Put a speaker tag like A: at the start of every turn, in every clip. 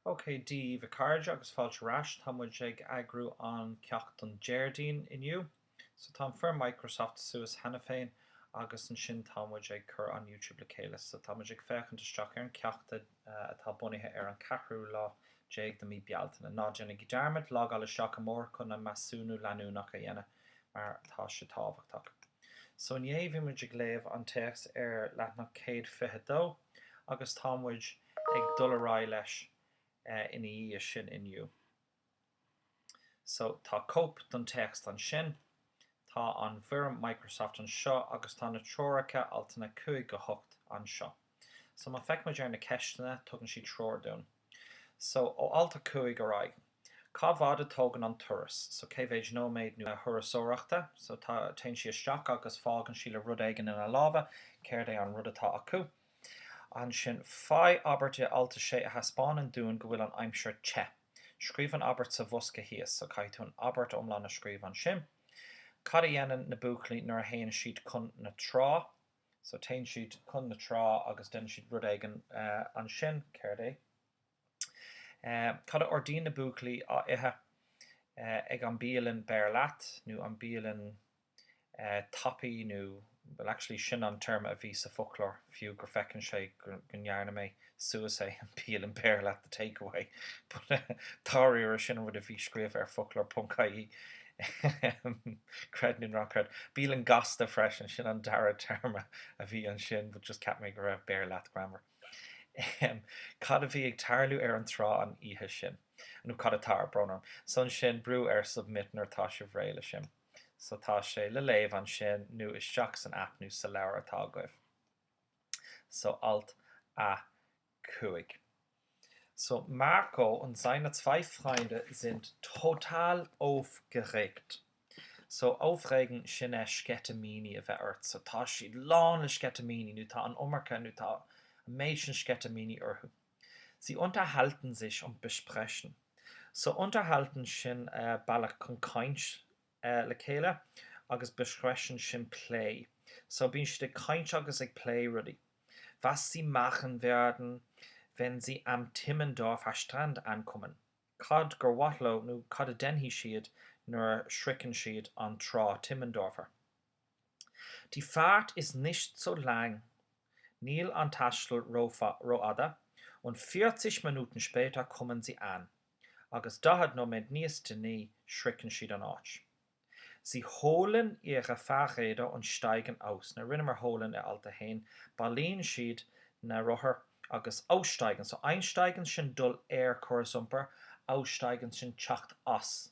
A: Okay, di vicarja agus fáilte ras tá muid ag agrú an ceacht an Jardín inniu. So tá fir Microsoft suas hena féin agus an sin tá muid ag chur an YouTube le chéile. So tá muid ag fechan isteach ar an ceachta atá bunithe ar an cathrú lá déag do mí Bl2. Ná déna gidarmid lá gal isteach mór chun na masúnú leanúnach a dhéine mar tá se táhachtach. So in éhí muid ag léamh an text ar leatna 152 agus tá muid ag dul ará leis in í sin inniu. So tá cope don text an sin, tá an bhir Microsoft an seo agus tá na troracha Altanna 5 go hocht an seo. So má feic muid ar na ceistena tugann si tror dún. So ó Alta 5 go raig. Cá bhfad atógan an turas, so céhhéid nóméid nu a thurasóireachta, so tá tain si isteach agus fágan si le rud éigen in a lábha, céir é an rud atá acu. An sin fai aberte alta sé a haspáin dún go bhfuil an aimseir che. Scríb an abert sa bhosca híos, so caiitún abert omlan a scríb an sin. Cad a dhéanaan na buachlaí nuair a héann siad chun na trá, so tain siad chun na trá agus den siad rud éigen an sin, céir é. Cad a ordín na buachlaí a ithe ag an bíalann Bl2 nó an bíalann tapaí nó well, actually, sin an term a bhí sa folklore fiú gur fecinn sé gonnearna mé suas é an bíalann Bl2 the takeaway. But táir sin bhd a bhí scríomh ar folklore.caí cred ní rácred. Bíalann gasta freisin sin an dara terma a bhí an sin, but just cap mé go raibh Bl2 grammar. Cad a bhí ag tarlú ar an trá an ihe sin. Nó cad a tar bronarm. Son sin brú ar submit nar tá se bhréile sin. So tá sé le léamh an sin nó isteach san app nó sa leabhar atá goibh. So Alt A5. So Marco und seine 2 Freunde sind total aufgeregt. So aufregen sin sketamini a bheith ort. So tá siad lán le sketamini, nó tá an omarcha nó tá méisin sketamini orthu. Sie unterhalten sich und besprechen. So unterhalten sin bailach chun caint le chéile agus besprechen sin play. So bíonn siad caint agus ag play rudí. Was sie machen werden, wenn sie am Timmendorfer Strand ankommen. Cad gur watlo nó cad a denhí siad nuair schricken siad an trá Timmendorfer. Die Fahrt ist nicht so lang. Níl an taistil roada und 40 Minuten später kommen sie an. Agus dahad no med níos ní schricken siad an áit. Sie holen ihre Fahrräder und steigen aus. Na rinnemer holen alta hain. Balín siad na roher agus aussteigen. So einsteigen sin dul chorsumper, aussteigen sin teacht as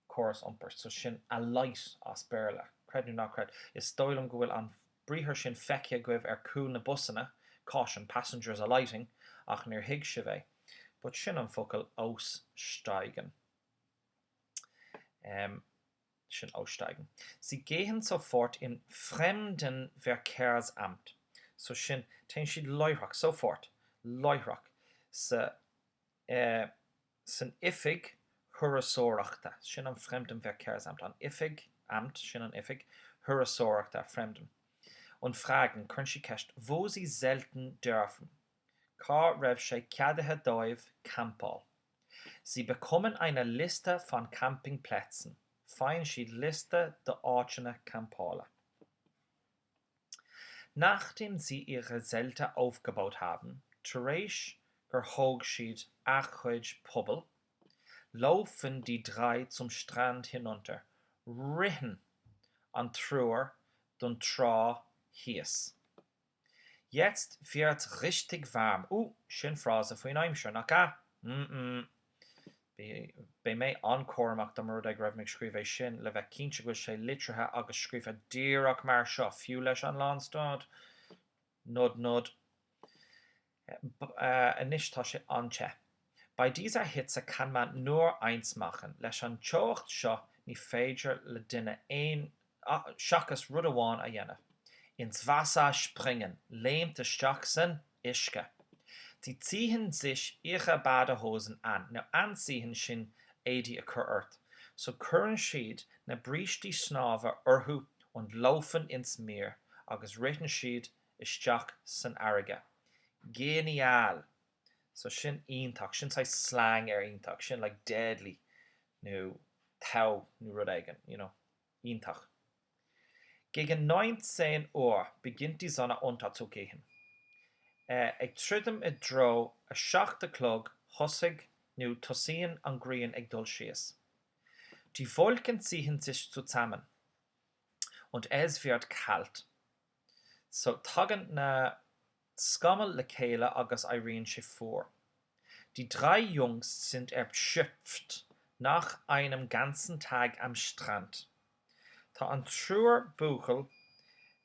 A: chorsumper. So sin a light as berla. Cred nu ná cred. Is stoilm go bhfuil an bríthir sin feice goibh ar cúl na busanna, caution, passengers alighting, ach níor hiig se bheith. But sin an focail aussteigen. Sin aussteigen. Sie gehen sofort in Fremdenverkehrsamt. So sin tain siad loihrach, sofort, loihrach. San ifig thurasóireachta. Sin an Fremdenverkehrsamt. An ifig amt, sin an ifig thurasóireachta, Fremden. Und fragen, können Sie kecht, wo Sie selten dürfen. Cá raibh sé ceadathe dóibh campáil. Sie bekommen eine Liste von Campingplätzen. Fein siad Liste de áiteanna campála. Nachdem sie ihre Zelte aufgebaut haben, Therese gur thóg siad achuid pobl, laufen die 3 zum Strand hinunter, richen an trúr don trá híos. Jetzt wird richtig warm. Sin Phrase faoin aimseir nach ga. Bé mé ancormach do mar ag raibh mig scríomh sin le bheith cínte go sé litrathe agus scríomh díreach mar seo fiú leis an lánstad. Nod. Anis tá sé anse. Bei dieser Hitze kann man nur eins machen. Leis an teocht seo ní féidir le duine seachas rud amháin a dhéanamh. Ins Wasser springen, lähmte Stachsen, Ischke. Sie ziehen sich ihre Badehosen an. Now anziehen sin édi a currt. So curran siad na brís die snáve orhu und laufen ins Meer. Agus riten siad isteach san airige. Genial. So sin ionach, sin say slang ionach, sin like deadly, nu tau nu rud aigen, ionach. Gegen 19 uur begint die sonne unter zu gehen. Ag tridum I dro a 7 clog hosig nu tosien an green ag dul sies. Die Wolken ziehen sich zusammen und es wird kalt. So taggend na skammel le chéile agus Irene se vor. Die 3 Jungs sind erschöpft nach einem ganzen Tag am Strand. Ta an truer Buchel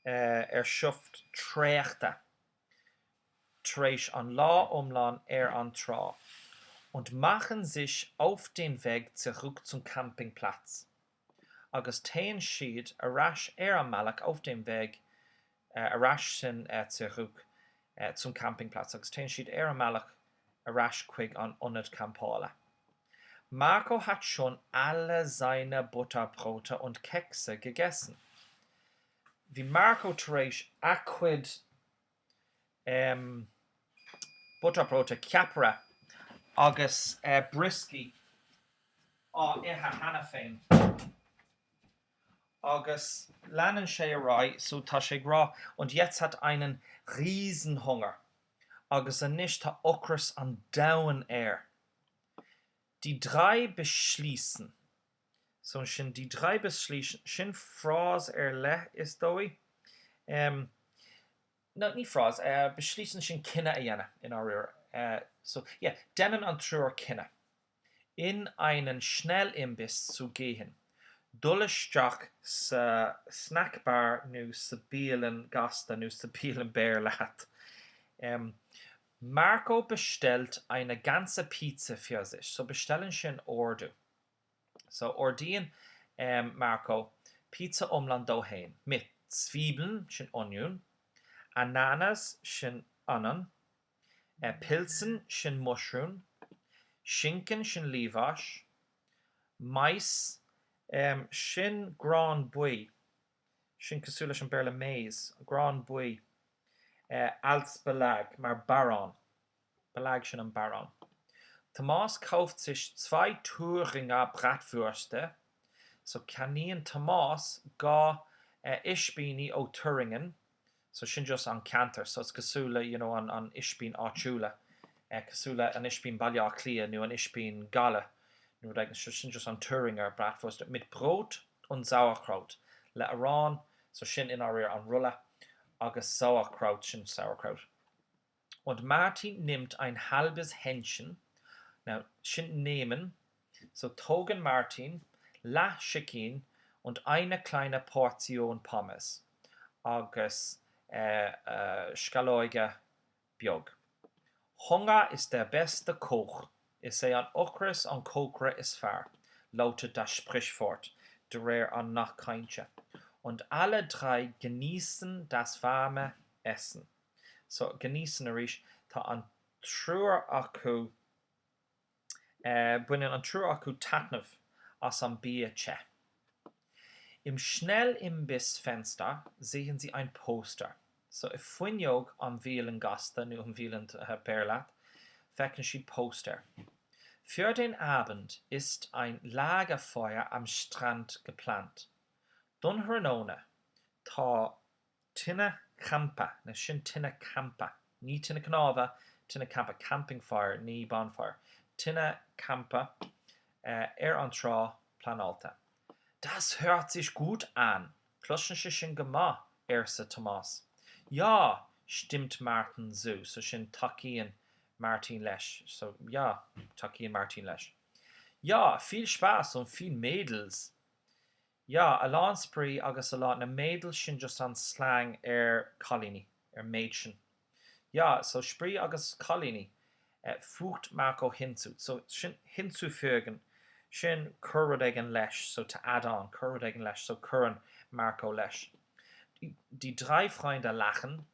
A: erschöpft trächte. Träsch an la umlan an tra und machen sich auf den Weg zurück zum Campingplatz. Agus teen schied a rasch am Malak auf dem Weg a rasch sin zurück zum Campingplatz. Agus teen schied am Malak a rasch quig an unned Kampala. Marco hat schon alle seine Butterbrote und Kekse gegessen. Wie Marco träsch aquid Butterbrote Capra agus brisky hana féin. Agus lernen sé rai so tá sé gra und jetzt hat einen Riesenhunger. Agus nicht ta okras an down Die 3 beschließen. So schon die 3 beschließen. Schon Fras le ist doi. Not nie Fras. Beschließen schon Kinder in our so yeah, dennen an truer Kinder. In einen Schnellimbiss zu gehen. Dullesteach sa snackbar nu sa bielen Gasta nu sa bielen Bärlat. Marco bestellt eine ganze Pizza für sich. So bestellen schon Ordu. So ordien Marco Pizza umland daheim mit Zwiebeln, schon Onion, Ananas, schon Anan, Pilzen, schon Mushroom, Schinken, schon Levash, Mais, schon Grand Bui, schon Kasula, schon Berle Maize, Grand Bui, als Belag, mar Baron, Belag schon am Baron. Thomas kauft sich 2 Thüringer Bratwürste, so kanien Thomas ga Ischbini o Thüringen, so schon just an Canter, so it's Kasula, an Ischbin Achula, Kasula an Ischbin Balja Klia, nu an Ischbin Galle, nu schon just an Thüringer Bratwurst mit Brot und Sauerkraut. Le Iran, so schon in our an Rulla, agus Sauerkraut, schon Sauerkraut. Und Martin nimmt ein halbes Hähnchen, now schon nehmen, so togen Martin, la Chicken und eine kleine Portion Pommes, agus Schaloige Biog. Hunger ist der beste Koch. Ich sehe an Okres an Kokre ist fair, lautet das Sprichwort, der an nach Keintje. Und alle 3 genießen das warme Essen. So genießen erisch ta an truer aku bunnen an truer aku tatnef as am Bierche. Im Schnellimbissfenster sehen Sie ein Poster. So if Funyog am Vielen Gaste, nu am Vielen Perlat, wecken Sie Poster. Für den Abend ist ein Lagerfeuer am Strand geplant. Dun Hernone, ta Tinne Campa, ne shin Tinne Campa, nie Tinne Knava, Tinne Campa, Campingfire, nie Bonfire. Tinne Campa, an Tra, Planalta. Das hört sich gut an. Kloschenschen Gemah, erste Thomas. Ja, stimmt Martin so. So schön Taki und Martin Lesch. So, ja, Taki und Martin Lesch. Ja, viel Spaß und viel Mädels. Ja, a Lansbury agus a lot na Mädels sind just an slang Colini, Mädchen. Ja, so Spree agus Colini fugt Marco hinzu. So hinzufügen. Shin Curradegen Lesh, so to add on, Curradegen Lesh, so Curran Marco Lesh. Die 3 Freunde lachen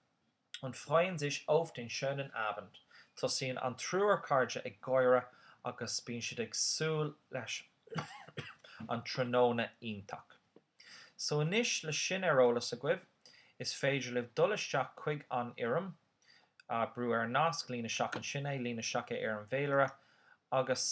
A: und freuen sich auf den schönen Abend. Zu sehen an truer Karja ag Goira agus Binshid ag Sul Lesh an Trinona Intak. So nish le shin erola sa gwib is féidir liv dullesteach quig an iram a brú ar nasc lína seach an sinné lína seacha ar an bhéilere agus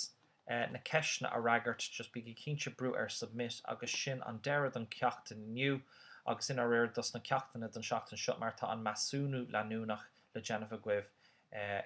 A: na ceisna a ragart just bí cínse brú ar submit agus sin an deire an ceachtain nniu agus in réir dus na ceachtainna den seachtain seo mar tá an measúnú leúnach le Jennifer Guibh